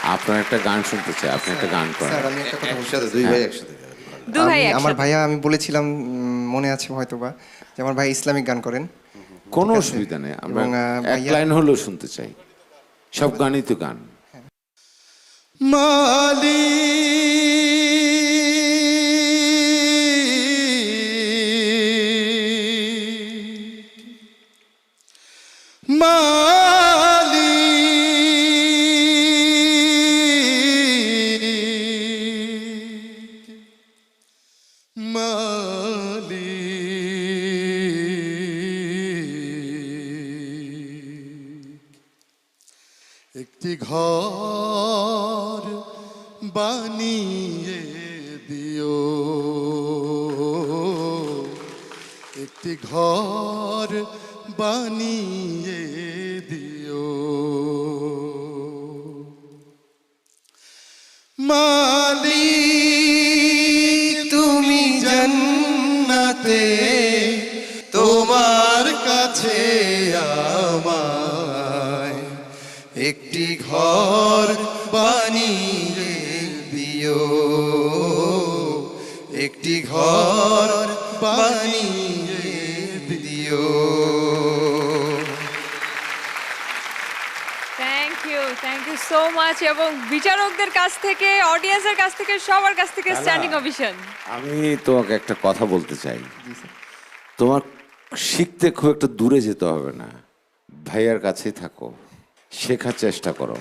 আপনার একটা গান শুনতে চাই, আপনি একটা গান করেন। স্যার আমি একটা কথা বলছি। একসাথে দুই ভাই একসাথে দু ভাই আমার একসাথে। ভাইয়া আমি বলেছিলাম মনে আছে হয়তোবা যে আমার ভাই ইসলামিক গান করেন। কোনো ঠিক আছে। অসুবিধা নেই, আমরা এবং, এক ভাইয়া- লাইন হলেও শুনতে চাই। সব গানই তো গান। মালি মালি মালি একটি ঘর বানিয়ে দিও, একটি ঘর বানিয়ে দিও মালিক তুমি জান্নাতে তোমার কাছে আমায় একটি ঘর বানিয়ে দিও, একটি ঘর বানিয়ে দিও। Thank you so much. এবং বিচারকদের কাছ থেকে, অডিয়েন্সের কাছ থেকে, সবার কাছ থেকে স্ট্যান্ডিং অভিশন। আমি তোমাকে একটা কথা বলতে চাই, তোমার শিখতে খুব একটা দূরে যেতে হবে না, ভাইয়ার কাছেই থাকো, শেখার চেষ্টা করো।